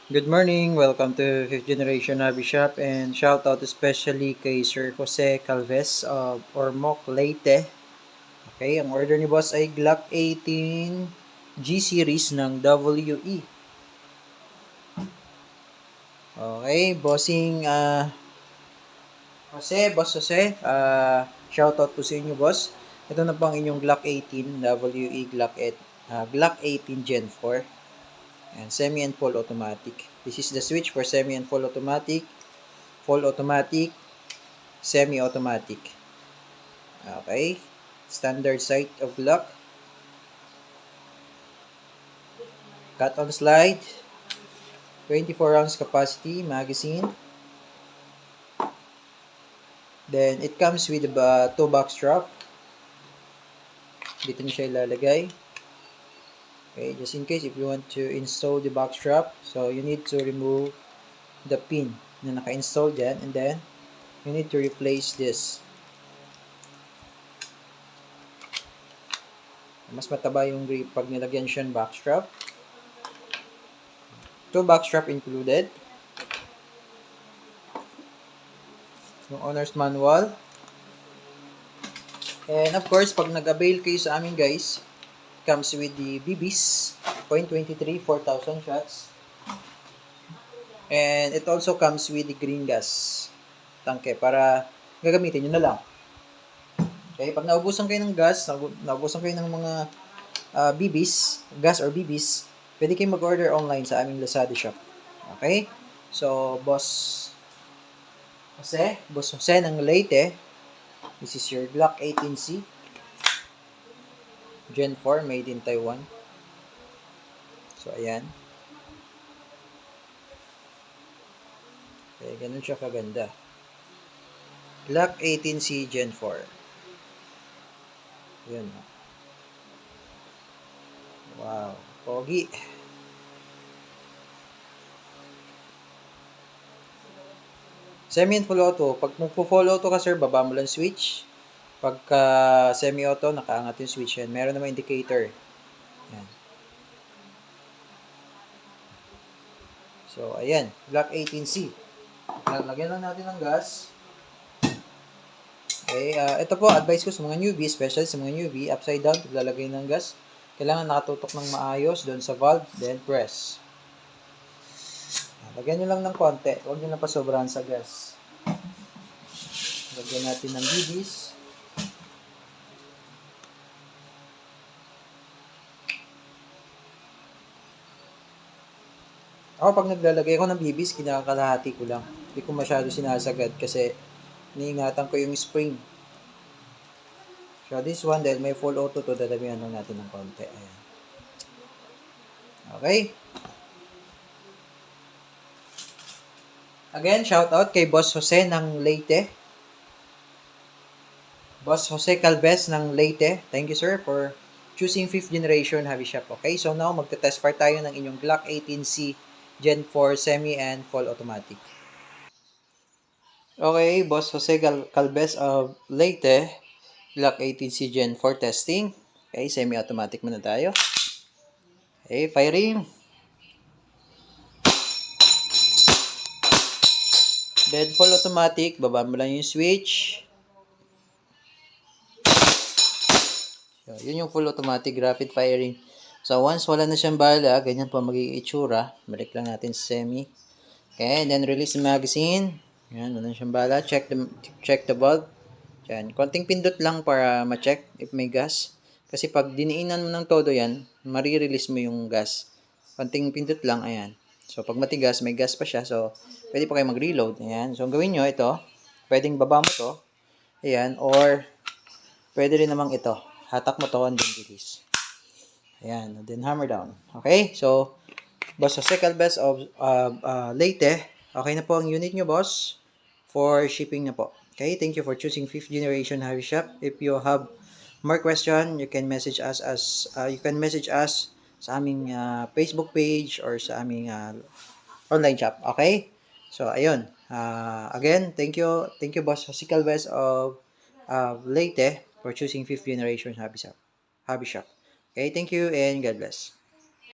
Good morning, welcome to 5th Generation Hobby Shop, and shout out especially kay Sir Jose Calves of Ormoc, Leyte. Okay, ang order ni boss ay Glock 18 G series ng WE. Okay, Boss Jose, shout out po sa inyo boss. Ito na po ang inyong Glock 18 WE Glock 18 Gen 4. And semi and full automatic. This is the switch for semi and full automatic, semi-automatic. Okay. Standard sight of Glock. Cut on slide. 24 rounds capacity magazine. Then it comes with a 2-box strap. Dito niyo siya ilalagay. Okay, just in case if you want to install the box strap, so you need to remove the pin na naka-install dyan, and then you need to replace this. Mas mataba yung grip pag nilagyan siya ng box strap. 2 box strap included. Yung owner's manual. And of course, pag nag-avail kayo sa amin guys, comes with the BBs, .23, 4,000 shots. And it also comes with the green gas tangke para gagamitin nyo na lang. Okay, pag naubusan kayo ng gas, naubusan kayo ng mga BBs, gas or BBs, pwede kayo mag-order online sa aming Lazada shop. Okay? So, Boss Jose ng Leyte, this is your Glock 18C Gen 4 made in Taiwan. So, ayan. Okay, ganun siya kaganda. Glock 18C Gen 4. Ayan. Wow. Pogi. Semi and full auto. Pag magpo-full auto ka sir, baba mo lang switch. Pagka semi-auto, nakaangat yung switch yan. Meron naman indicator. Yan. So, ayan. Glock 18C. Lagyan lang natin ng gas. Okay. Ito po, advice ko sa mga newbie, especially sa mga newbie, upside down, paglalagay ng gas. Kailangan nakatutok ng maayos doon sa valve, then press. Lagyan nyo lang ng konti. Huwag nyo na pasobrahan sa gas. Lagyan natin ng BBs. Ako pag naglalagay ako ng BBs, kinakalahati ko lang. Hindi ko masyado sinasagad kasi iniingatan ko yung spring. So this one, dahil may full auto to, dadamihan lang natin ng konti. Ayan. Okay. Again, shout out kay Boss Jose ng Leyte. Boss Jose Calves ng Leyte. Thank you sir for choosing 5th generation hobby shop. Okay, so now magte-test fire tayo ng inyong Glock 18C Gen 4 semi and full automatic. Okay, Boss Jose Calves of Leyte, Glock 18C Gen 4 testing. Okay, semi-automatic muna tayo. Okay, firing. Then full automatic, baba mo lang yung switch. So, yun yung full automatic rapid firing. So, once wala na siyang bala, ganyan po magiging itsura. Balik lang natin sa semi. Okay, and then release the magazine. Yan, wala na siyang bala. Check the bulb. Yan, konting pindot lang para ma-check if may gas. Kasi pag diniinan mo ng todo yan, marirelease mo yung gas. Konting pindot lang, ayan. So, pag matigas, may gas pa siya. So, pwede pa kayo mag-reload. Ayan. So, ang gawin nyo, ito, pwedeng baba mo to. Ayan, or pwede rin namang ito. Hatak mo to and then release. Ayan, and then hammer down. Okay, so, Boss Jose Calves of Leyte, okay na po ang unit nyo, boss, for shipping na po. Okay, thank you for choosing 5th generation hobby shop. If you have more question, you can message us sa aming Facebook page or sa aming online shop. Okay? So ayun. Again, thank you Boss Jose Calves of Leyte for choosing 5th generation hobby shop. Okay, thank you and God bless.